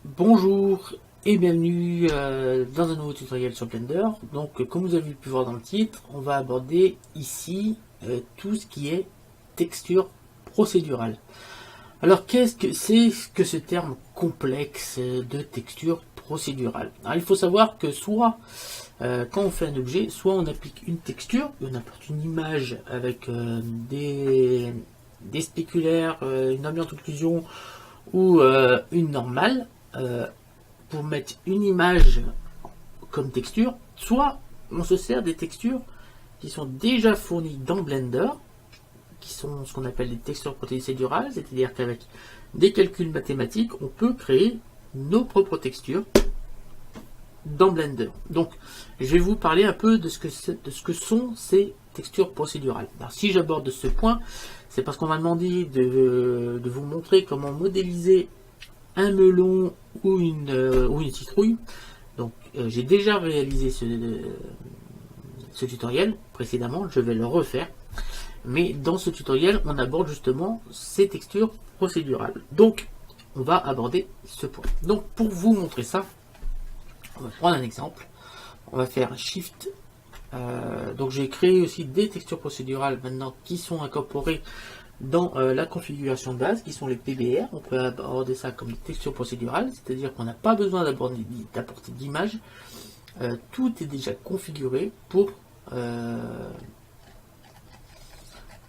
Bonjour et bienvenue dans un nouveau tutoriel sur Blender. Donc comme vous avez pu voir dans le titre, on va aborder ici tout ce qui est texture procédurale. Alors qu'est-ce que c'est que ce terme complexe de texture procédurale? Alors, il faut savoir que soit quand on fait un objet, soit on applique une texture, on apporte une image avec des spéculaires, une ambiante occlusion ou une normale, pour mettre une image comme texture, soit on se sert des textures qui sont déjà fournies dans Blender, qui sont ce qu'on appelle des textures procédurales, c'est-à-dire qu'avec des calculs mathématiques, on peut créer nos propres textures dans Blender. Donc, je vais vous parler un peu de ce que sont ces textures procédurales. Alors, si j'aborde ce point, c'est parce qu'on m'a demandé de vous montrer comment modéliser un melon ou une citrouille. Donc j'ai déjà réalisé ce tutoriel précédemment, je vais le refaire. Mais dans ce tutoriel, on aborde justement ces textures procédurales. Donc on va aborder ce point. Donc pour vous montrer ça, on va prendre un exemple. On va faire Shift. Donc j'ai créé aussi des textures procédurales maintenant qui sont incorporées dans la configuration de base, qui sont les PBR. On peut aborder ça comme des textures procédurales, c'est-à-dire qu'on n'a pas besoin d'apporter d'image. Tout est déjà configuré pour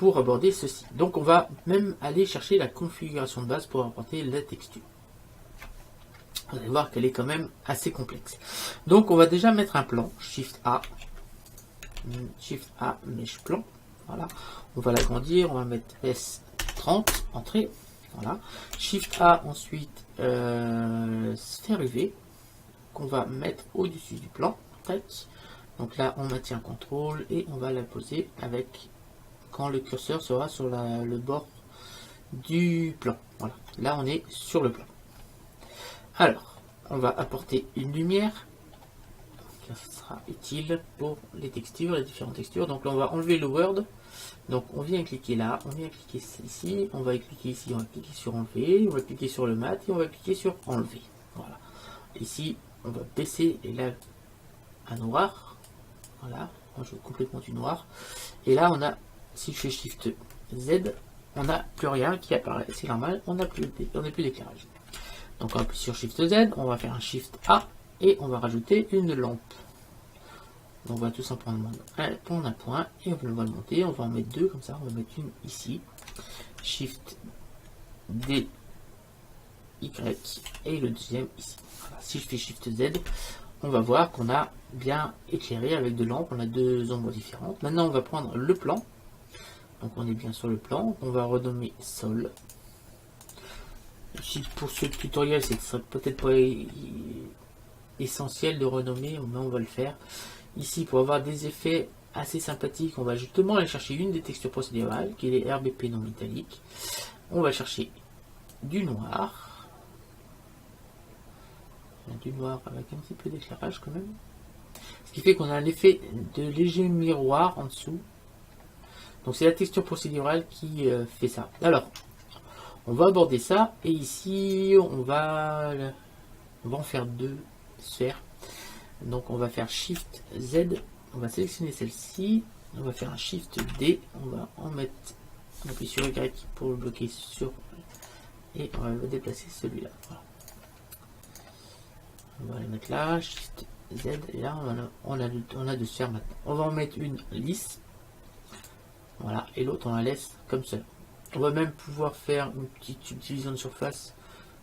aborder ceci. Donc on va même aller chercher la configuration de base pour apporter la texture. Vous allez voir qu'elle est quand même assez complexe. Donc on va déjà mettre un plan, Shift A, Mesh Plan. Voilà. On va l'agrandir, on va mettre S30, entrée. Voilà. Shift A, ensuite sphère UV, qu'on va mettre au-dessus du plan. Tac. Donc là, on maintient CTRL et on va la poser avec quand le curseur sera sur le bord du plan. Voilà. Là, on est sur le plan. Alors, on va apporter une lumière. Ça sera utile pour les textures, les différentes textures. Donc là, on va enlever le Word. Donc on vient cliquer là, on vient cliquer ici, on va cliquer ici, on va cliquer sur enlever, on va cliquer sur le mat et on va cliquer sur enlever. Voilà. Ici, on va baisser les lèvres à noir. Voilà, on joue complètement du noir. Et là, on a, si je fais Shift Z, on n'a plus rien qui apparaît. C'est normal, on n'a plus d'éclairage. Donc on appuie sur Shift Z, on va faire un Shift A et on va rajouter une lampe. On va tout simplement prendre un point et on va le monter. On va en mettre deux comme ça. On va mettre une ici. Shift D Y et le deuxième ici. Voilà. Si je fais Shift Z, on va voir qu'on a bien éclairé avec deux lampes. On a deux ombres différentes. Maintenant, on va prendre le plan. Donc on est bien sur le plan. On va renommer Sol. Pour ce tutoriel, c'est peut-être pas essentiel de renommer, mais on va le faire. Ici, pour avoir des effets assez sympathiques, on va justement aller chercher une des textures procédurales, qui est les RBP non métalliques. On va chercher du noir. Du noir avec un petit peu d'éclairage quand même. Ce qui fait qu'on a un effet de léger miroir en dessous. Donc c'est la texture procédurale qui fait ça. Alors, on va aborder ça. Et ici, on va en faire deux sphères. Donc on va faire Shift Z, on va sélectionner celle-ci, on va faire un Shift D, on va en mettre, on appuie sur Y pour le bloquer sur, et on va déplacer celui-là. Voilà. On va les mettre là, Shift Z, et là on a deux sphères maintenant. On va en mettre une lisse, voilà, et l'autre on la laisse comme ça. On va même pouvoir faire une petite subdivision de surface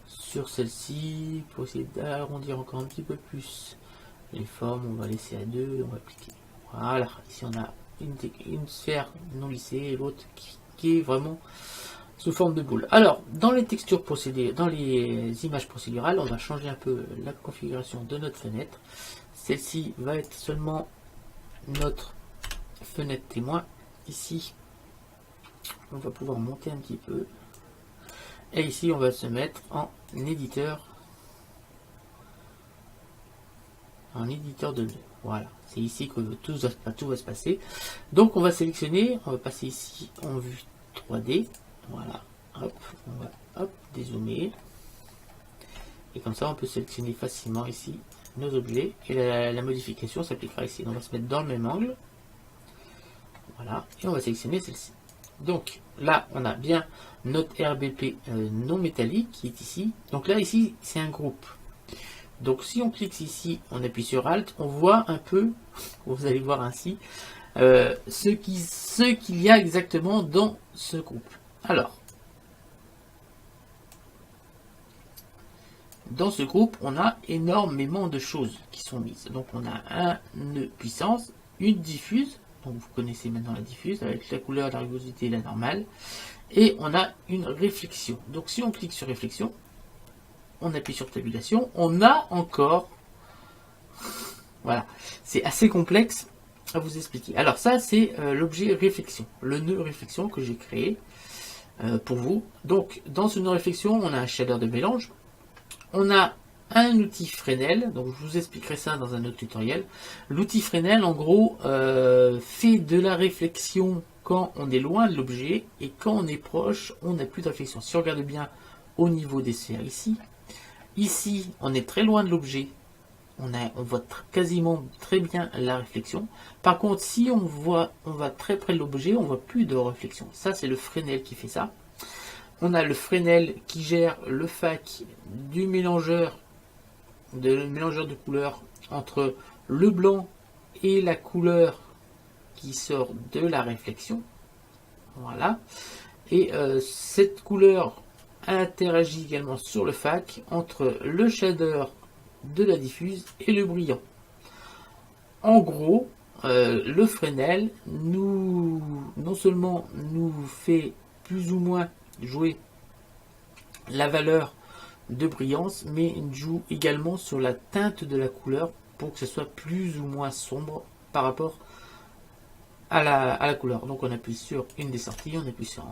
sur celle-ci pour essayer d'arrondir encore un petit peu plus les formes. On va laisser à 2, on va cliquer. Voilà, ici on a une sphère non lissée et l'autre qui est vraiment sous forme de boule. Alors, dans les textures procédurales, dans les images procédurales, on va changer un peu la configuration de notre fenêtre. Celle-ci va être seulement notre fenêtre témoin. Ici, on va pouvoir monter un petit peu. Et ici, on va se mettre en éditeur. De nœuds. Voilà, c'est ici que tout va se passer. Donc on va sélectionner, on va passer ici en vue 3D. Voilà, hop, on va dézoomer. Et comme ça, on peut sélectionner facilement ici nos objets. Et la modification s'appliquera ici. On va se mettre dans le même angle. Voilà. Et on va sélectionner celle-ci. Donc là, on a bien notre RBP non métallique qui est ici. Donc là, ici, c'est un groupe. Donc si on clique ici, on appuie sur Alt, on voit un peu, vous allez voir ainsi, ce qu'il y a exactement dans ce groupe. Alors, dans ce groupe, on a énormément de choses qui sont mises. Donc on a un nœud puissance, une diffuse, donc vous connaissez maintenant la diffuse, avec la couleur, la rugosité et la normale. Et on a une réflexion. Donc si on clique sur réflexion, on appuie sur tabulation, on a encore... Voilà, c'est assez complexe à vous expliquer. Alors ça, c'est l'objet réflexion, le nœud réflexion que j'ai créé pour vous. Donc dans ce nœud réflexion, on a un shader de mélange, on a un outil Fresnel, donc je vous expliquerai ça dans un autre tutoriel. L'outil Fresnel, en gros, fait de la réflexion quand on est loin de l'objet, et quand on est proche, on n'a plus de réflexion. Si on regarde bien au niveau des sphères ici, on est très loin de l'objet, on voit quasiment très bien la réflexion. Par contre, si on va très près de l'objet, on voit plus de réflexion. Ça, c'est le Fresnel qui fait ça. On a le Fresnel qui gère le FAC du mélangeur de couleurs entre le blanc et la couleur qui sort de la réflexion. Voilà. Et cette couleur interagit également sur le FAC entre le shader de la diffuse et le brillant. En gros, le Fresnel non seulement nous fait plus ou moins jouer la valeur de brillance, mais il joue également sur la teinte de la couleur pour que ce soit plus ou moins sombre par rapport à la couleur. Donc on appuie sur une des sorties, on appuie sur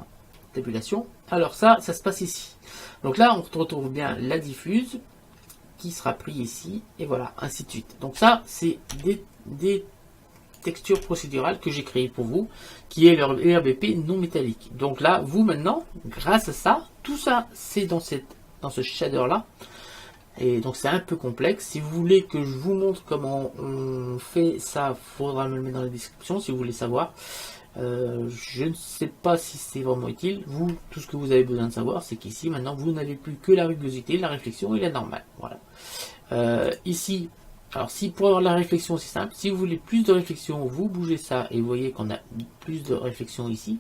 tabulation. Alors ça se passe ici. Donc là on retrouve bien la diffuse qui sera pris ici, et voilà, ainsi de suite. Donc ça, c'est des textures procédurales que j'ai créées pour vous, qui est leur RBP non métallique. Donc là, vous maintenant, grâce à ça, tout ça, c'est dans ce shader là. Et donc c'est un peu complexe. Si vous voulez que je vous montre comment on fait ça, il faudra me le mettre dans la description si vous voulez savoir. Je ne sais pas si c'est vraiment utile. Vous, tout ce que vous avez besoin de savoir, c'est qu'ici, maintenant, vous n'avez plus que la rugosité, la réflexion et la normale. Voilà. Ici, alors si pour avoir la réflexion, c'est simple. Si vous voulez plus de réflexion, vous bougez ça et vous voyez qu'on a plus de réflexion ici.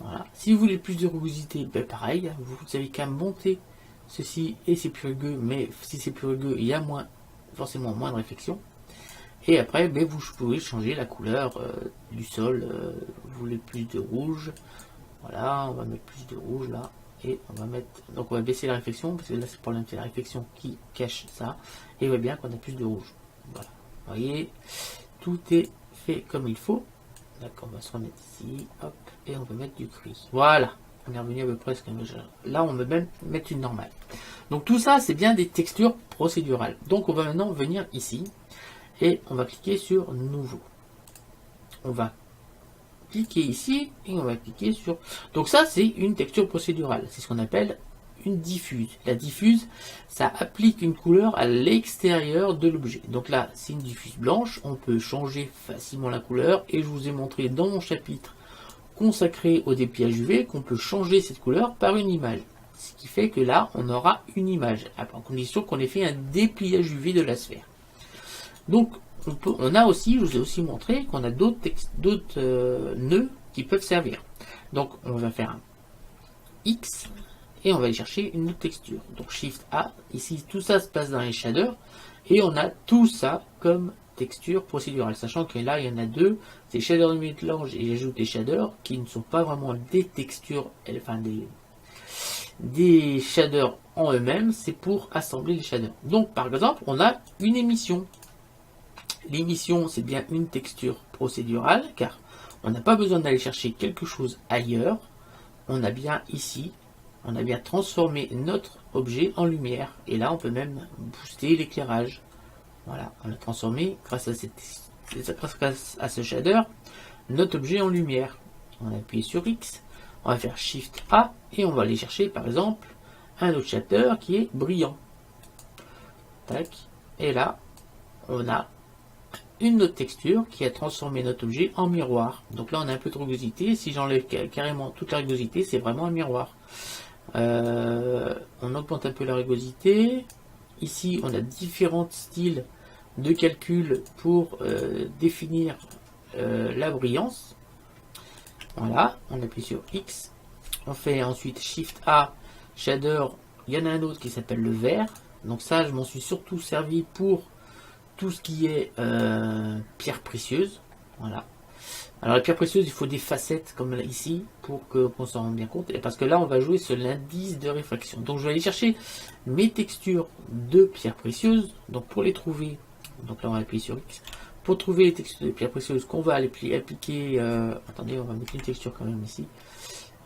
Voilà. Si vous voulez plus de rugosité, ben pareil, vous avez qu'à monter ceci et c'est plus rugueux, mais si c'est plus rugueux, il y a forcément moins de réflexion. Et après, ben, vous pouvez changer la couleur du sol. Vous voulez plus de rouge. Voilà, on va mettre plus de rouge là. Et on va mettre. Donc on va baisser la réflexion, parce que là c'est le problème, c'est la réflexion qui cache ça. Et on voit bien qu'on a plus de rouge. Voilà. Vous voyez, tout est fait comme il faut. D'accord, on va se remettre ici. Hop, et on va mettre du gris. Voilà. On est revenu à peu près. Là, on va même mettre une normale. Donc tout ça, c'est bien des textures procédurales. Donc on va maintenant venir ici. Et on va cliquer sur nouveau. On va cliquer ici et on va cliquer sur... Donc ça, c'est une texture procédurale. C'est ce qu'on appelle une diffuse. La diffuse, ça applique une couleur à l'extérieur de l'objet. Donc là, c'est une diffuse blanche. On peut changer facilement la couleur. Et je vous ai montré dans mon chapitre consacré au dépliage UV qu'on peut changer cette couleur par une image. Ce qui fait que là, on aura une image. À condition qu'on ait fait un dépliage UV de la sphère. Donc, on a aussi, je vous ai aussi montré qu'on a d'autres nœuds qui peuvent servir. Donc, on va faire un X et on va aller chercher une autre texture. Donc, Shift A, ici, tout ça se passe dans les shaders et on a tout ça comme texture procédurale. Sachant que là, il y en a deux, c'est shader de mélange et j'ajoute des shaders qui ne sont pas vraiment des textures, enfin des shaders en eux-mêmes, c'est pour assembler les shaders. Donc, par exemple, on a une émission. L'émission, c'est bien une texture procédurale, car on n'a pas besoin d'aller chercher quelque chose ailleurs. On a bien ici, on a bien transformé notre objet en lumière. Et là, on peut même booster l'éclairage. Voilà, on a transformé, grâce à ce shader, notre objet en lumière. On va appuyer sur X, on va faire Shift A, et on va aller chercher, par exemple, un autre shader qui est brillant. tac, et là, on a une autre texture qui a transformé notre objet en miroir. Donc là, on a un peu de rugosité. Si j'enlève carrément toute la rugosité, c'est vraiment un miroir. On augmente un peu la rugosité. Ici, on a différents styles de calcul pour définir la brillance. Voilà, on appuie sur X. On fait ensuite Shift A, Shader. Il y en a un autre qui s'appelle le vert. Donc ça, je m'en suis surtout servi pour tout ce qui est pierres précieuses. Voilà. Alors les pierres précieuses, il faut des facettes comme là, ici pour qu'on s'en rende bien compte. Et parce que là, on va jouer sur l'indice de réfraction. Donc je vais aller chercher mes textures de pierres précieuses. Donc pour les trouver, donc là on va appuyer sur X. Pour trouver les textures de pierres précieuses qu'on va appliquer, attendez, on va mettre une texture quand même ici.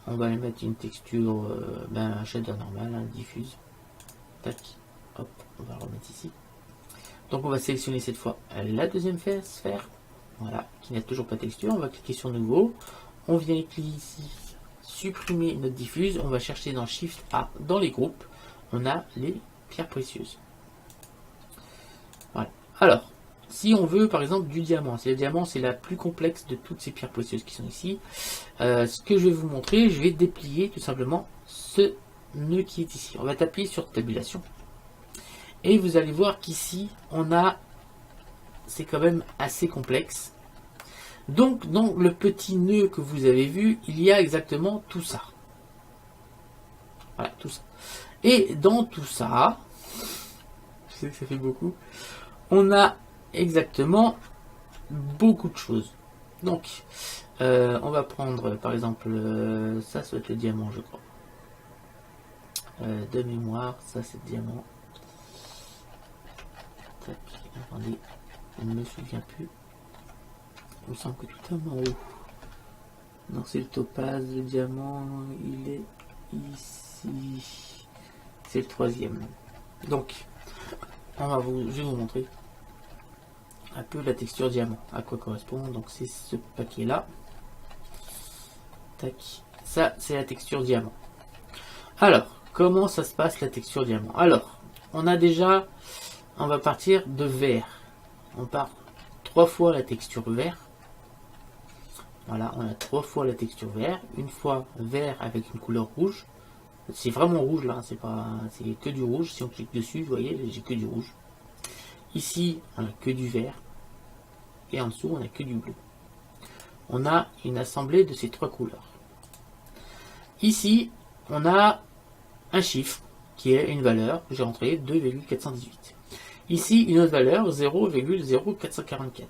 On va aller mettre une texture, un shader normal, hein, diffuse. Tac, hop, on va le remettre ici. Donc on va sélectionner cette fois la deuxième sphère, voilà, qui n'a toujours pas de texture. On va cliquer sur nouveau. On vient cliquer ici, supprimer notre diffuse. On va chercher dans Shift A, dans les groupes, on a les pierres précieuses. Voilà. Alors, si on veut par exemple du diamant, le diamant c'est la plus complexe de toutes ces pierres précieuses qui sont ici. Ce que je vais vous montrer, je vais déplier tout simplement ce nœud qui est ici. On va taper sur tabulation. Et vous allez voir qu'ici, on a, c'est quand même assez complexe. Donc, dans le petit nœud que vous avez vu, il y a exactement tout ça. Voilà, tout ça. Et dans tout ça, je sais que ça fait beaucoup, on a exactement beaucoup de choses. Donc, on va prendre, par exemple, ça, ça va être le diamant, je crois. De mémoire, ça, c'est le diamant. Tac, attendez, je ne me souviens plus. Il me semble que tout est en haut. Non, c'est le topaz, le diamant, il est ici. C'est le troisième. Donc, je vais vous montrer un peu la texture diamant, à quoi correspond. Donc, c'est ce paquet-là. Tac, ça, c'est la texture diamant. Alors, comment ça se passe la texture diamant? Alors, on a déjà... On va partir de vert. On part 3 fois la texture vert. Voilà, on a 3 fois la texture vert. Une fois vert avec une couleur rouge. C'est vraiment rouge là, c'est que du rouge. Si on clique dessus, vous voyez, j'ai que du rouge. Ici, on a que du vert. Et en dessous, on a que du bleu. On a une assemblée de ces 3 couleurs. Ici, on a un chiffre qui est une valeur. J'ai rentré 2,418. Ici, une autre valeur, 0,0444.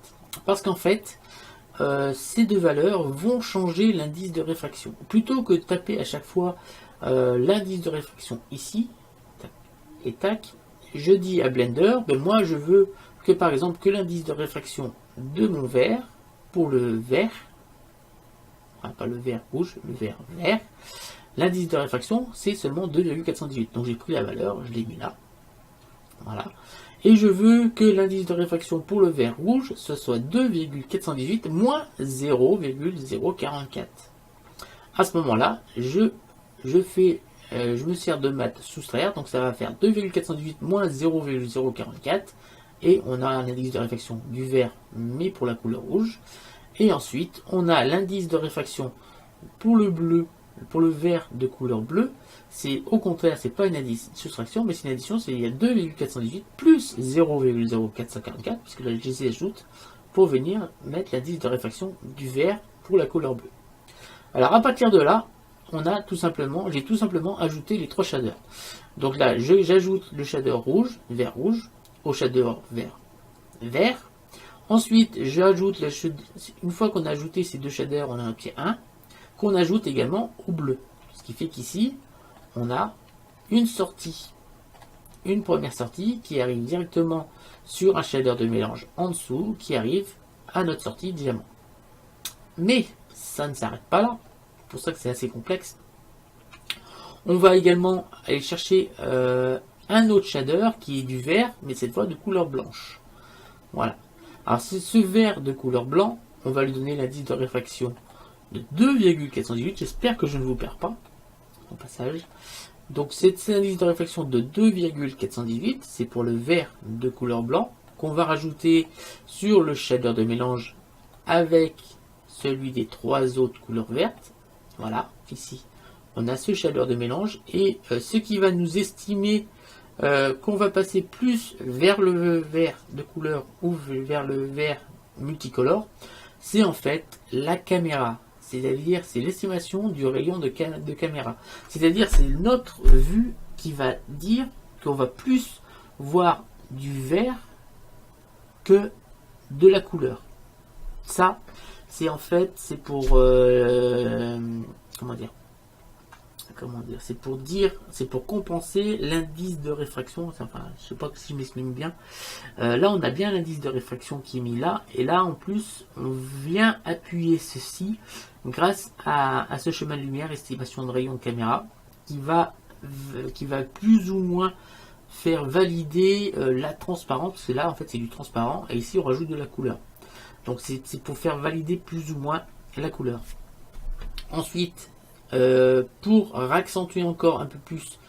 Parce qu'en fait, ces deux valeurs vont changer l'indice de réfraction. Plutôt que de taper à chaque fois l'indice de réfraction ici, tac, et tac, je dis à Blender, moi je veux que par exemple que l'indice de réfraction de mon vert, pour le vert, enfin, pas le vert rouge, le vert vert, l'indice de réfraction c'est seulement 2,418. Donc j'ai pris la valeur, je l'ai mis là. Voilà. Et je veux que l'indice de réfraction pour le vert rouge, ce soit 2,418 moins 0,044. À ce moment-là, je me sers de maths soustraire, donc ça va faire 2,418 moins 0,044, et on a un indice de réfraction du vert, mais pour la couleur rouge. Et ensuite, on a l'indice de réfraction pour le bleu, pour le vert de couleur bleue. C'est au contraire, c'est pas une soustraction, mais c'est une addition, c'est il y a 2,418 plus 0,0444, puisque là je les ajoute pour venir mettre l'indice de réfraction du vert pour la couleur bleue. Alors à partir de là, j'ai tout simplement ajouté les 3 shaders. Donc là, j'ajoute le shader rouge, vert rouge, au shader vert vert. Ensuite, j'ajoute une fois qu'on a ajouté ces 2 shaders, on a un pied 1, qu'on ajoute également au bleu. Ce qui fait qu'ici, on a une sortie, une première sortie qui arrive directement sur un shader de mélange en dessous, qui arrive à notre sortie diamant. Mais ça ne s'arrête pas là, c'est pour ça que c'est assez complexe. On va également aller chercher un autre shader qui est du vert, mais cette fois de couleur blanche. Voilà. Alors ce vert de couleur blanc, on va lui donner l'indice de réfraction de 2,418. J'espère que je ne vous perds pas au passage. Donc cet indice de réfraction de 2,418, c'est pour le vert de couleur blanc, qu'on va rajouter sur le shader de mélange avec celui des 3 autres couleurs vertes. Voilà, ici, on a ce shader de mélange, et ce qui va nous estimer qu'on va passer plus vers le vert de couleur ou vers le vert multicolore, c'est en fait la caméra. C'est-à-dire, c'est l'estimation du rayon de caméra. C'est-à-dire, c'est notre vue qui va dire qu'on va plus voir du vert que de la couleur. Ça, c'est en fait, c'est pour c'est pour compenser l'indice de réfraction. Enfin, je sais pas si je m'exprime bien. Là, on a bien l'indice de réfraction qui est mis là, et là, en plus, on vient appuyer ceci grâce à ce chemin de lumière, estimation de rayon de caméra, qui va plus ou moins faire valider la transparence, parce que là, en fait, c'est du transparent, et ici, on rajoute de la couleur. Donc, c'est pour faire valider plus ou moins la couleur. Ensuite, pour accentuer encore un peu plus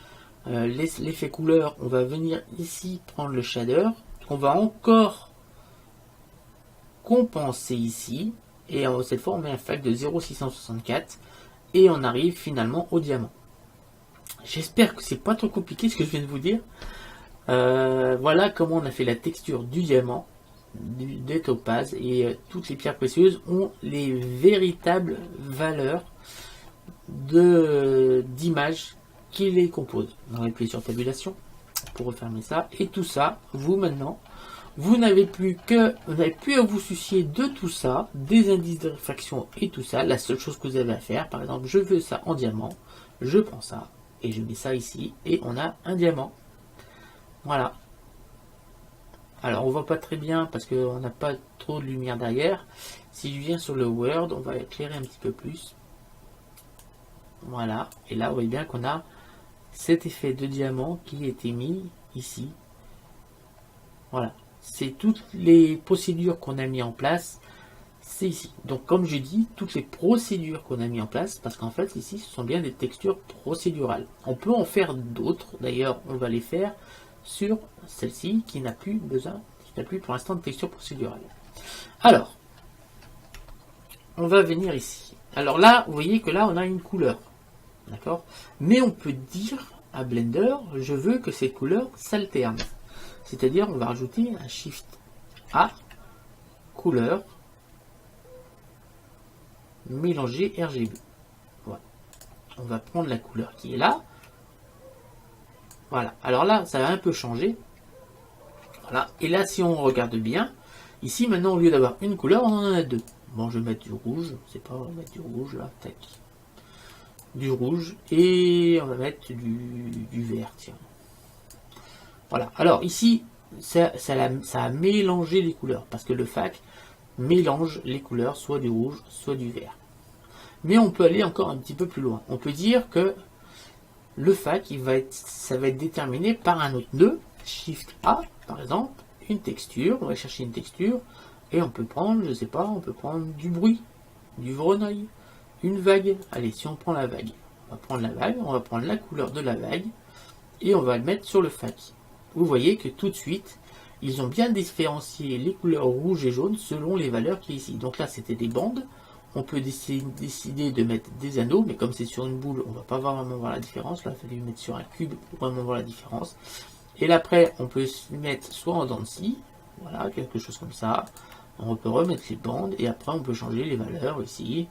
l'effet couleur, on va venir ici prendre le shader, on va encore compenser ici, et cette fois on met un facteur de 0,664 et on arrive finalement au diamant. J'espère que c'est pas trop compliqué ce que je viens de vous dire. Voilà comment on a fait la texture du diamant, des topazes, et toutes les pierres précieuses ont les véritables valeurs d'image qui les composent. On va appuyer sur tabulation pour refermer ça, et tout ça, maintenant, vous n'avez plus à vous soucier de tout ça, des indices de réfraction et tout ça. La seule chose que vous avez à faire, par exemple, je veux ça en diamant, je prends ça et je mets ça ici, et on a un diamant. Voilà. Alors on voit pas très bien parce qu'on n'a pas trop de lumière derrière. Si je viens sur le Word, on va éclairer un petit peu plus. Voilà, et là vous voyez bien qu'on a cet effet de diamant qui a été mis ici. Voilà, c'est toutes les procédures qu'on a mis en place, c'est ici. Donc comme je dis, toutes les procédures qu'on a mis en place, parce qu'en fait ici ce sont bien des textures procédurales. On peut en faire d'autres, d'ailleurs on va les faire sur celle-ci qui n'a plus besoin, qui n'a plus pour l'instant de texture procédurale. Alors, on va venir ici. Alors là, vous voyez que là on a une couleur. D'accord. Mais on peut dire à Blender, je veux que ces couleurs s'alternent. C'est-à-dire, on va rajouter un Shift A, couleur, mélanger RGB. Voilà. On va prendre la couleur qui est là. Voilà. Alors là, ça va un peu changer. Voilà. Et là, si on regarde bien, ici, maintenant, au lieu d'avoir une couleur, on en a deux. Bon, je vais mettre du rouge. C'est pas, on va mettre du rouge là. Tac. Du rouge, et on va mettre du vert, tiens. Voilà, alors ici ça a mélangé les couleurs, parce que le FAC mélange les couleurs, soit du rouge, soit du vert. Mais on peut aller encore un petit peu plus loin. On peut dire que le FAC, ça va être déterminé par un autre nœud, Shift A, par exemple, une texture, on va chercher une texture, et on peut prendre, je sais pas, on peut prendre du bruit, du Voronoi, une vague. Allez, si on prend la vague, on va prendre la vague, on va prendre la couleur de la vague et on va le mettre sur le FAC. Vous voyez que tout de suite, ils ont bien différencié les couleurs rouge et jaune selon les valeurs qui est ici. Donc là, c'était des bandes. On peut décider de mettre des anneaux, mais comme c'est sur une boule, on va pas vraiment voir la différence. Là, il fallait le mettre sur un cube pour vraiment voir la différence. Et là, après, on peut se mettre soit en dents de scie, voilà, quelque chose comme ça. On peut remettre les bandes et après, on peut changer les valeurs ici.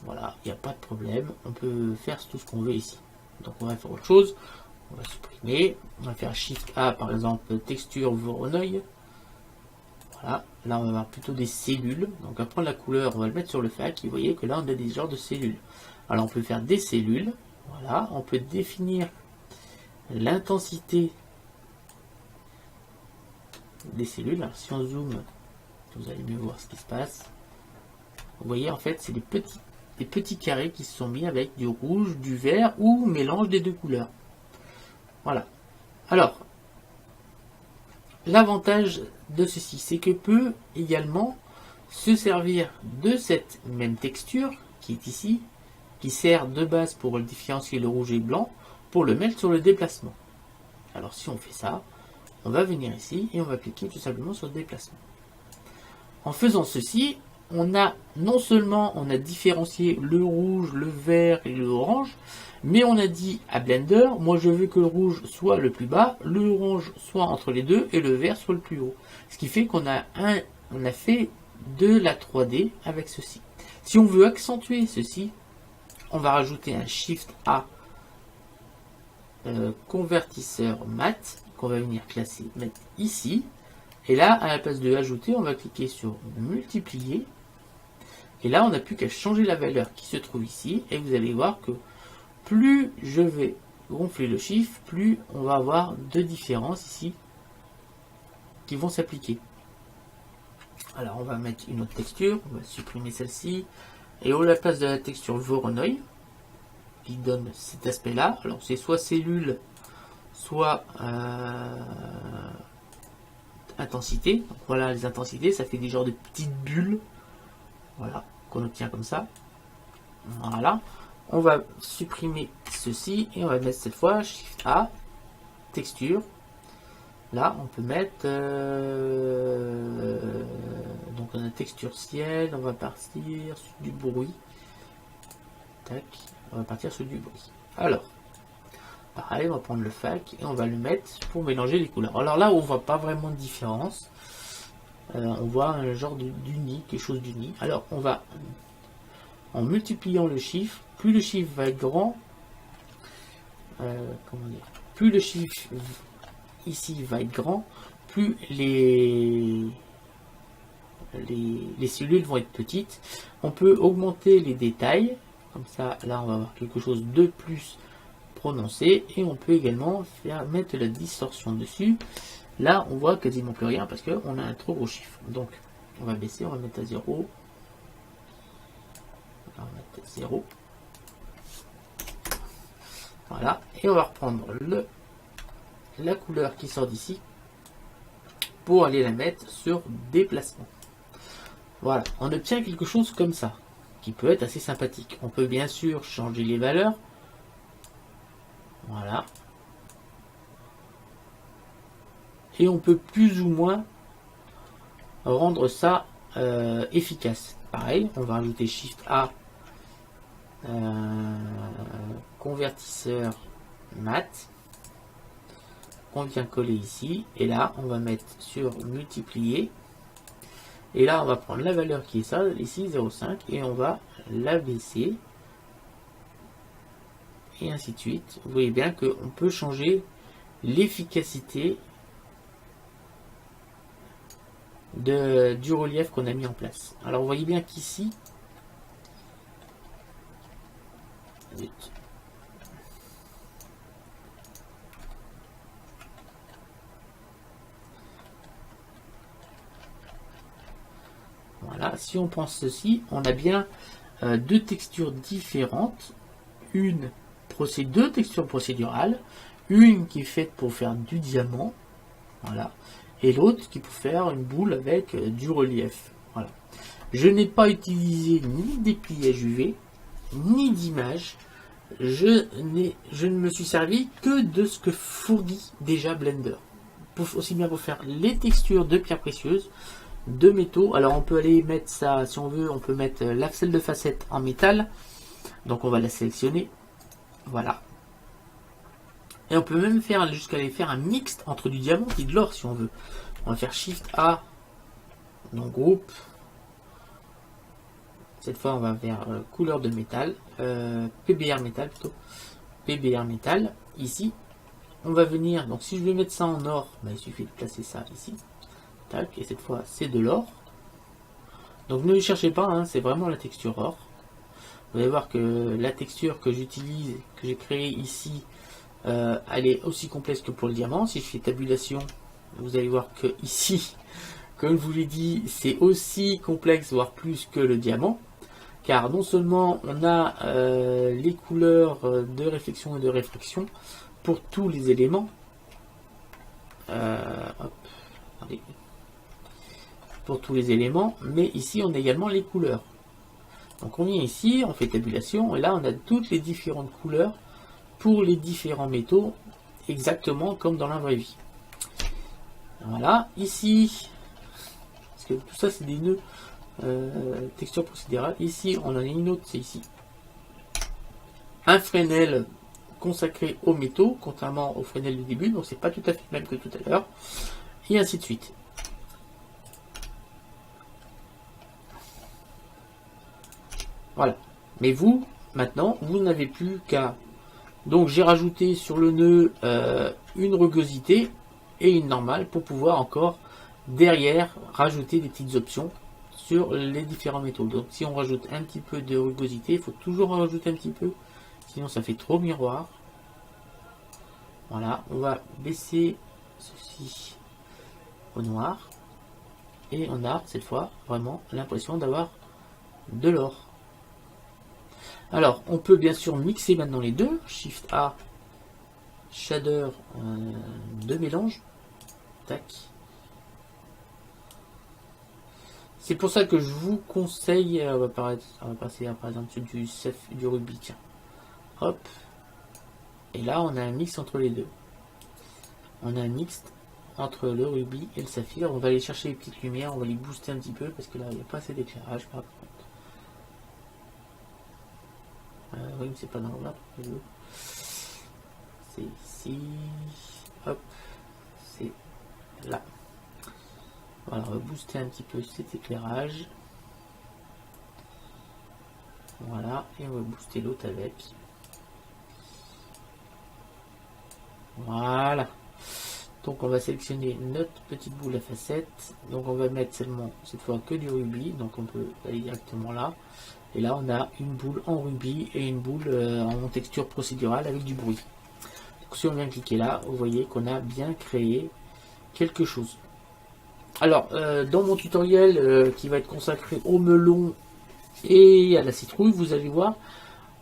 Voilà, il n'y a pas de problème, on peut faire tout ce qu'on veut ici. Donc on va faire autre chose, on va supprimer, on va faire Shift A par exemple, texture Voronoi. Voilà, là on va avoir plutôt des cellules, donc on va prendre la couleur, on va le mettre sur le FAC, et vous voyez que là on a des genres de cellules. Alors on peut faire des cellules, voilà, on peut définir l'intensité des cellules. Alors si on zoome, vous allez mieux voir ce qui se passe. Vous voyez en fait c'est des petits carrés qui se sont mis avec du rouge, du vert ou mélange des deux couleurs. Voilà. Alors, l'avantage de ceci, c'est que peut également se servir de cette même texture qui est ici, qui sert de base pour différencier le rouge et le blanc. pour le mettre sur le déplacement. Alors si on fait ça, on va venir ici et on va cliquer tout simplement sur le déplacement. En faisant ceci, on a non seulement on a différencié le rouge, le vert et l'orange, mais on a dit à Blender, moi je veux que le rouge soit le plus bas, le orange soit entre les deux et le vert soit le plus haut. Ce qui fait qu'on a fait de la 3D avec ceci. Si on veut accentuer ceci, on va rajouter un Shift A convertisseur mat qu'on va venir mettre ici. Et là, à la place de ajouter, on va cliquer sur multiplier. Et là, on n'a plus qu'à changer la valeur qui se trouve ici. Et vous allez voir que plus je vais gonfler le chiffre, plus on va avoir de différences ici qui vont s'appliquer. Alors, on va mettre une autre texture. On va supprimer celle-ci. Et à la place de la texture Voronoi, qui donne cet aspect-là. Alors, c'est soit cellule, soit intensité. Donc, voilà les intensités. Ça fait des genres de petites bulles. Voilà, qu'on obtient comme ça. Voilà. On va supprimer ceci et on va mettre cette fois Shift A, texture. Là, on peut mettre donc on a texture ciel. On va partir sur du bruit. Tac. On va partir sur du bruit. Alors, pareil, on va prendre le fac et on va le mettre pour mélanger les couleurs. Alors là, on voit pas vraiment de différence. On voit un genre d'uni, quelque chose d'uni. Alors, on va, en multipliant le chiffre, plus le chiffre va être grand, comment dire, plus le chiffre ici va être grand, plus les cellules vont être petites. On peut augmenter les détails, comme ça, là, on va avoir quelque chose de plus prononcé, et on peut également mettre la distorsion dessus. Là, on voit quasiment plus rien parce qu'on a un trop gros chiffre. Donc, on va baisser, on va mettre à 0. On va mettre à 0. Voilà. Et on va reprendre la couleur qui sort d'ici pour aller la mettre sur déplacement. Voilà. On obtient quelque chose comme ça, qui peut être assez sympathique. On peut bien sûr changer les valeurs. Voilà. Et on peut plus ou moins rendre ça efficace. Pareil, on va rajouter Shift A convertisseur mat qu'on vient coller ici. Et là, on va mettre sur multiplier. Et là, on va prendre la valeur qui est ça, ici 0,5, et on va la baisser. Et ainsi de suite. Vous voyez bien qu'on peut changer l'efficacité du relief qu'on a mis en place. Alors vous voyez bien qu'ici, voilà, si on prend ceci, on a bien deux textures différentes, deux textures procédurales, une qui est faite pour faire du diamant, voilà, et l'autre qui peut faire une boule avec du relief. Voilà. Je n'ai pas utilisé ni des pliages UV, ni d'image. Je ne me suis servi que de ce que fournit déjà Blender. Aussi bien pour faire les textures de pierres précieuses, de métaux. Alors on peut aller mettre ça, si on veut, on peut mettre la selle de facette en métal. Donc on va la sélectionner. Voilà. Et on peut même faire jusqu'à aller faire un mixte entre du diamant et de l'or si on veut. On va faire Shift A, donc groupe. Cette fois on va vers couleur de métal, PBR métal plutôt. PBR métal, ici. On va venir, donc si je vais mettre ça en or, bah, il suffit de placer ça ici. Tac, et cette fois c'est de l'or. Donc ne cherchez pas, hein, c'est vraiment la texture or. Vous allez voir que la texture que j'utilise, que j'ai créée ici, elle est aussi complexe que pour le diamant. Si je fais tabulation, vous allez voir que ici, comme je vous l'ai dit, c'est aussi complexe, voire plus que le diamant. Car non seulement on a les couleurs de réflexion et de réfraction pour tous les éléments. Hop, attendez. Pour tous les éléments, mais ici on a également les couleurs. Donc on vient ici, on fait tabulation, et là on a toutes les différentes couleurs pour les différents métaux, exactement comme dans la vraie vie. Voilà, ici, parce que tout ça c'est des nœuds texture procédurale. Ici, on en a une autre, c'est ici. Un Fresnel consacré aux métaux, contrairement au Fresnel du début, donc c'est pas tout à fait le même que tout à l'heure, et ainsi de suite. Voilà. Mais vous, maintenant, vous n'avez plus qu'à... Donc j'ai rajouté sur le nœud une rugosité et une normale pour pouvoir encore derrière rajouter des petites options sur les différents métaux. Donc si on rajoute un petit peu de rugosité, il faut toujours en rajouter un petit peu, sinon ça fait trop miroir. Voilà, on va baisser ceci au noir et on a cette fois vraiment l'impression d'avoir de l'or. Alors, on peut bien sûr mixer maintenant les deux. Shift A, shader de mélange. Tac. C'est pour ça que je vous conseille, on va passer par exemple du rubis. Tiens. Hop. Et là, on a un mix entre les deux. On a un mix entre le rubis et le saphir. On va aller chercher les petites lumières, on va les booster un petit peu parce que là, il n'y a pas assez d'éclairage par contre. Oui, mais c'est pas dans l'ordre. C'est ici. Hop. C'est là. Voilà, on va booster un petit peu cet éclairage. Voilà, et on va booster l'autre avec. Voilà. Donc on va sélectionner notre petite boule à facettes. Donc on va mettre seulement cette fois que du rubis. Donc on peut aller directement là. Et là on a une boule en rubis et une boule en texture procédurale avec du bruit. Donc si on vient cliquer là, vous voyez qu'on a bien créé quelque chose. Alors dans mon tutoriel qui va être consacré au melon et à la citrouille, vous allez voir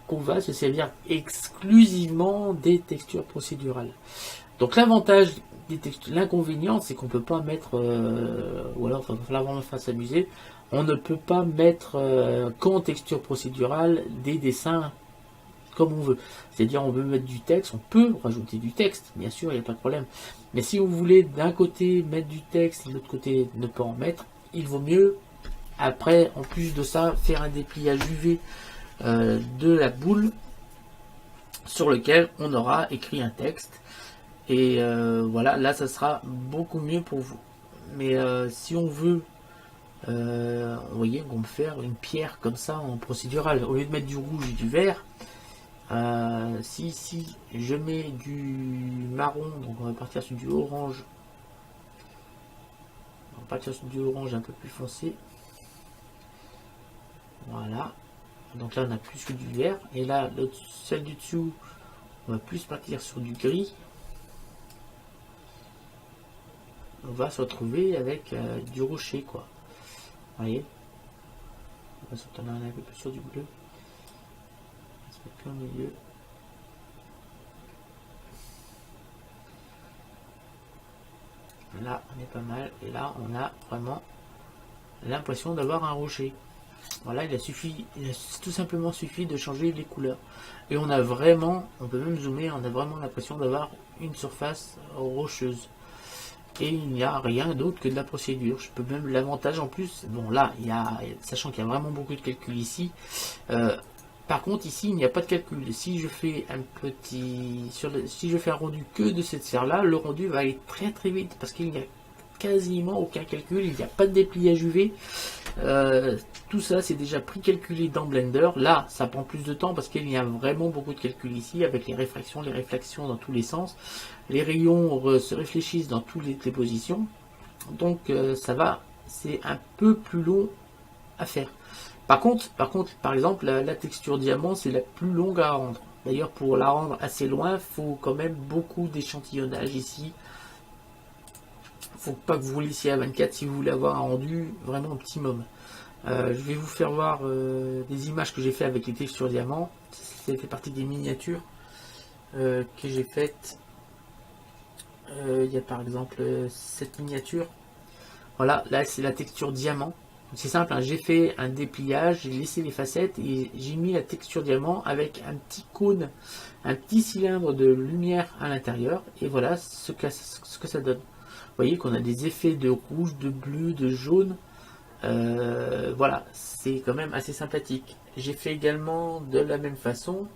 qu'on va se servir exclusivement des textures procédurales. Donc l'avantage, l'inconvénient, c'est qu'on peut pas mettre, ou alors il va falloir vraiment faire s'amuser, on ne peut pas mettre qu'en texture procédurale des dessins comme on veut. C'est-à-dire on veut mettre du texte, on peut rajouter du texte, bien sûr, il n'y a pas de problème. Mais si vous voulez d'un côté mettre du texte et de l'autre côté ne pas en mettre, il vaut mieux, après, en plus de ça, faire un dépliage UV de la boule sur lequel on aura écrit un texte. Et voilà, là ça sera beaucoup mieux pour vous. Mais si on veut, vous voyez, on peut faire une pierre comme ça en procédural. Au lieu de mettre du rouge et du vert, si je mets du marron, donc on va partir sur du orange. On va partir sur du orange un peu plus foncé. Voilà. Donc là on a plus que du vert. Et là, celle du dessous, on va plus partir sur du gris. On va se retrouver avec du rocher, quoi. Vous voyez, on va se retourner un peu plus sur du bleu. On va se mettre plus au milieu. Là, on est pas mal. Et là, on a vraiment l'impression d'avoir un rocher. Voilà, il a tout simplement suffi de changer les couleurs. Et on a vraiment, on peut même zoomer, on a vraiment l'impression d'avoir une surface rocheuse. Et il n'y a rien d'autre que de la procédure. Je peux même l'avantage en plus. Bon là, sachant qu'il y a vraiment beaucoup de calculs ici. Par contre ici, il n'y a pas de calcul. Si je fais si je fais un rendu que de cette sphère là, le rendu va aller très très vite parce qu'il n'y a quasiment aucun calcul. Il n'y a pas de dépliage UV. Tout ça c'est déjà précalculé dans Blender. Là, ça prend plus de temps parce qu'il y a vraiment beaucoup de calculs ici avec les réflexions dans tous les sens. Les rayons se réfléchissent dans toutes les positions. Donc c'est un peu plus long à faire. Par contre, par exemple, la texture diamant, c'est la plus longue à rendre. D'ailleurs, pour la rendre assez loin, il faut quand même beaucoup d'échantillonnage ici. Il ne faut pas que vous laissiez à 24 si vous voulez avoir un rendu vraiment optimum. Je vais vous faire voir des images que j'ai fait avec les textures diamant. Ça fait partie des miniatures que j'ai faites. Il y a par exemple cette miniature. Voilà, là c'est la texture diamant. C'est simple, hein, j'ai fait un dépliage, j'ai laissé les facettes et j'ai mis la texture diamant avec un petit cône, un petit cylindre de lumière à l'intérieur. Et voilà ce que ça donne. Vous voyez qu'on a des effets de rouge, de bleu, de jaune. Voilà, c'est quand même assez sympathique. J'ai fait également de la même façon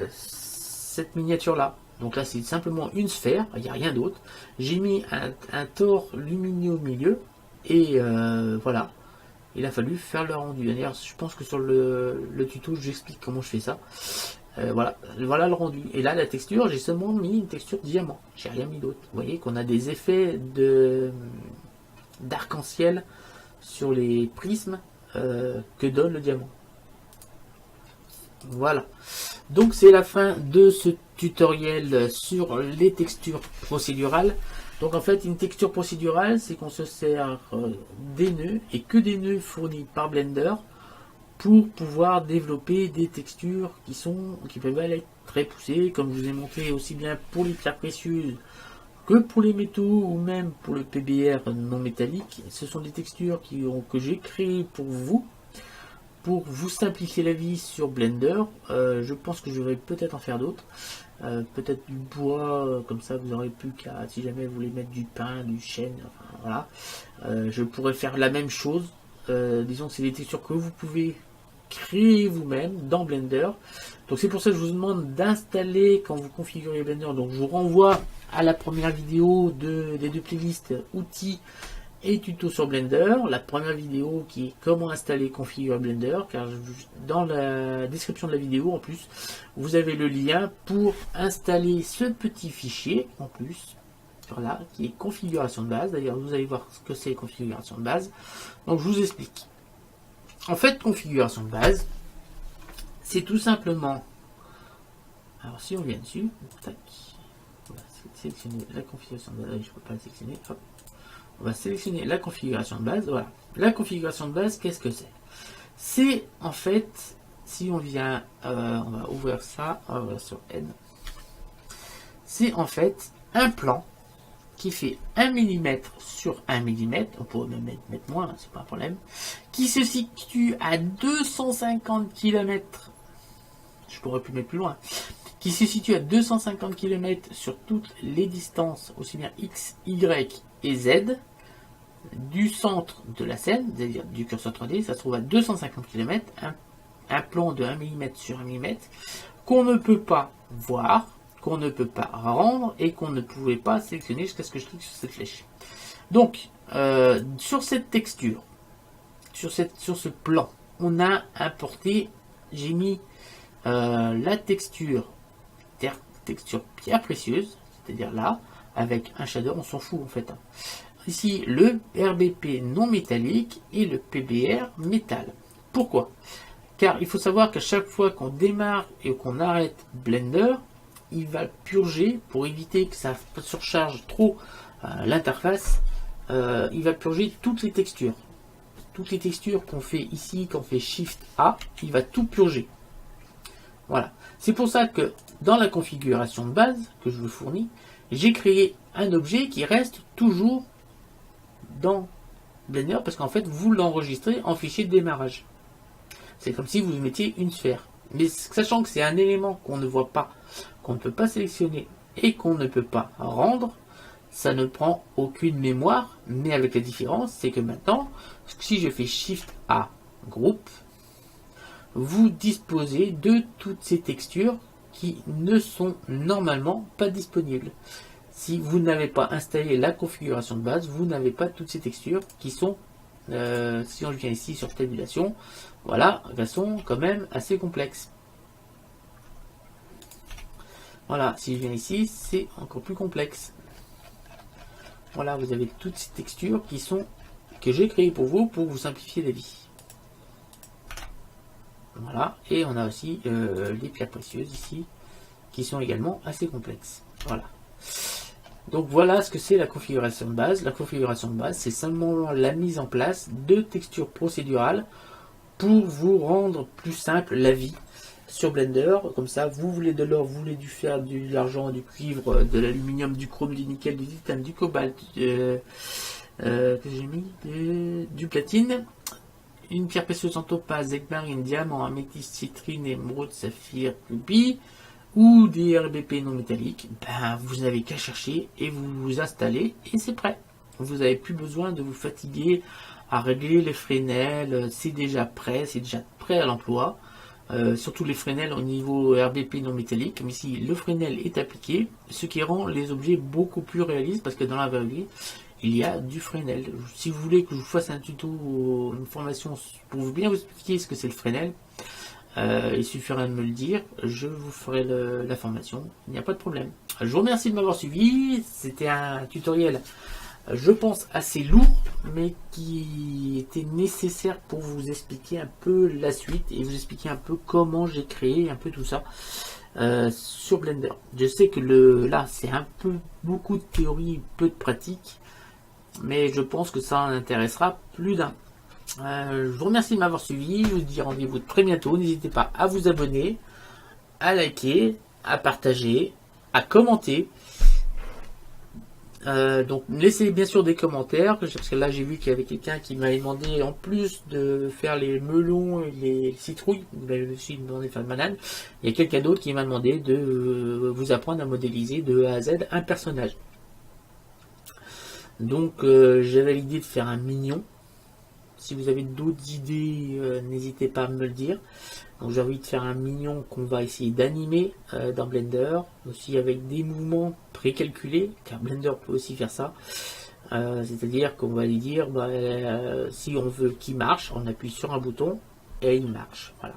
cette miniature là. Donc là c'est simplement une sphère, il n'y a rien d'autre. J'ai mis un tore lumineux au milieu et voilà. Il a fallu faire le rendu. D'ailleurs je pense que sur le tuto j'explique comment je fais ça. Voilà le rendu. Et là la texture, j'ai seulement mis une texture diamant. J'ai rien mis d'autre. Vous voyez qu'on a des effets d'arc-en-ciel sur les prismes que donne le diamant. Voilà. Donc c'est la fin de ce tutoriel sur les textures procédurales. Donc en fait une texture procédurale, c'est qu'on se sert des nœuds et que des nœuds fournis par Blender pour pouvoir développer des textures qui peuvent être très poussées, comme je vous ai montré aussi bien pour les pierres précieuses que pour les métaux ou même pour le PBR non métallique. Ce sont des textures que j'ai créées pour vous simplifier la vie sur Blender. Je pense que je vais peut-être en faire d'autres. Peut-être du bois, comme ça vous aurez plus qu'à, si jamais vous voulez mettre du pin, du chêne, enfin, voilà. Je pourrais faire la même chose. Disons que c'est des textures que vous pouvez créer vous-même dans Blender. Donc c'est pour ça que je vous demande d'installer quand vous configurez Blender. Donc je vous renvoie à la première vidéo des deux playlists outils et tuto sur Blender. La première vidéo qui est comment installer et configurer Blender, car dans la description de la vidéo en plus vous avez le lien pour installer ce petit fichier en plus, voilà, qui est configuration de base. D'ailleurs vous allez voir ce que c'est configuration de base. Donc je vous explique. En fait, configuration de base, c'est tout simplement, alors si on vient dessus, tac, on va sélectionner la configuration de base, je ne peux pas la sélectionner, hop. On va sélectionner la configuration de base. Voilà. La configuration de base, qu'est-ce que c'est? C'est en fait, si on vient, on va ouvrir ça, on va sur N. C'est en fait un plan qui fait 1 mm sur 1 mm, on pourrait même mettre moins, c'est pas un problème, qui se situe à 250 km, je pourrais plus mettre plus loin, qui se situe à 250 km sur toutes les distances, aussi bien X, Y et Z, du centre de la scène, c'est-à-dire du curseur 3D, ça se trouve à 250 km, un plan de 1 mm sur 1 mm, qu'on ne peut pas voir, qu'on ne peut pas rendre et qu'on ne pouvait pas sélectionner jusqu'à ce que je clique sur cette flèche. Donc, sur cette texture, sur ce plan, on a importé, j'ai mis la texture pierre précieuse, c'est-à-dire là, avec un shader, on s'en fout en fait. Ici, le RBP non métallique et le PBR métal. Pourquoi? Car il faut savoir qu'à chaque fois qu'on démarre et qu'on arrête Blender, il va purger, pour éviter que ça surcharge trop l'interface, il va purger toutes les textures. Toutes les textures qu'on fait ici, qu'on fait Shift A, il va tout purger. Voilà. C'est pour ça que dans la configuration de base que je vous fournis, j'ai créé un objet qui reste toujours dans Blender, parce qu'en fait vous l'enregistrez en fichier de démarrage. C'est comme si vous mettiez une sphère. Mais sachant que c'est un élément qu'on ne voit pas, qu'on ne peut pas sélectionner et qu'on ne peut pas rendre, ça ne prend aucune mémoire, mais avec la différence, c'est que maintenant, si je fais Shift A groupe, vous disposez de toutes ces textures qui ne sont normalement pas disponibles. Si vous n'avez pas installé la configuration de base, vous n'avez pas toutes ces textures qui sont, si on vient ici sur tabulation, voilà, elles sont quand même assez complexes. Voilà, si je viens ici, c'est encore plus complexe. Voilà, vous avez toutes ces textures que j'ai créées pour vous simplifier la vie. Voilà, et on a aussi les pierres précieuses ici, qui sont également assez complexes. Voilà. Donc voilà ce que c'est la configuration de base. La configuration de base, c'est simplement la mise en place de textures procédurales pour vous rendre plus simple la vie sur Blender. Comme ça, vous voulez de l'or, vous voulez du fer, de l'argent, du cuivre, de l'aluminium, du chrome, du nickel, du titane, du cobalt, que j'ai mis du platine, une pierre précieuse en topaz, ecmarine, diamant, améthyste, citrine, émeraude, saphir, rubis, ou des RBP non métalliques, ben, vous n'avez qu'à chercher et vous vous installez et c'est prêt. Vous n'avez plus besoin de vous fatiguer à régler les Fresnel, c'est déjà prêt à l'emploi. Surtout les Fresnel au niveau RBP non métallique, comme ici le Fresnel est appliqué, ce qui rend les objets beaucoup plus réalistes parce que dans la vraie vie, il y a du Fresnel. Si vous voulez que je vous fasse un tuto, une formation pour vous bien vous expliquer ce que c'est le Fresnel, il suffira de me le dire, je vous ferai la formation, il n'y a pas de problème. Je vous remercie de m'avoir suivi, c'était un tutoriel, je pense, assez lourd, mais qui était nécessaire pour vous expliquer un peu la suite et vous expliquer un peu comment j'ai créé un peu tout ça sur Blender. Je sais que là, c'est un peu beaucoup de théorie, peu de pratique, mais je pense que ça en intéressera plus d'un. Je vous remercie de m'avoir suivi, je vous dis rendez-vous très bientôt, n'hésitez pas à vous abonner, à liker, à partager, à commenter. Donc laissez bien sûr des commentaires, parce que là j'ai vu qu'il y avait quelqu'un qui m'avait demandé, en plus de faire les melons et les citrouilles, vous m'avez aussi demandé de faire de banane, il y a quelqu'un d'autre qui m'a demandé de vous apprendre à modéliser de A à Z un personnage. Donc j'avais l'idée de faire un mignon. Si vous avez d'autres idées, n'hésitez pas à me le dire. Donc j'ai envie de faire un mignon qu'on va essayer d'animer dans Blender, aussi avec des mouvements précalculés, car Blender peut aussi faire ça. C'est-à-dire qu'on va lui dire, si on veut qu'il marche, on appuie sur un bouton et il marche. Voilà.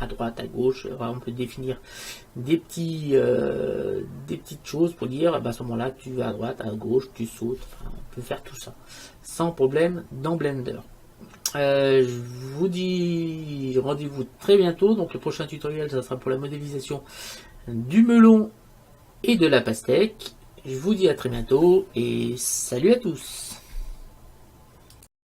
À droite, à gauche, on peut définir des petites choses pour dire, à ce moment-là, tu vas à droite, à gauche, tu sautes. Enfin, on peut faire tout ça sans problème dans Blender. Je vous dis rendez-vous très bientôt. Donc le prochain tutoriel, ça sera pour la modélisation du melon et de la pastèque. Je vous dis à très bientôt et salut à tous.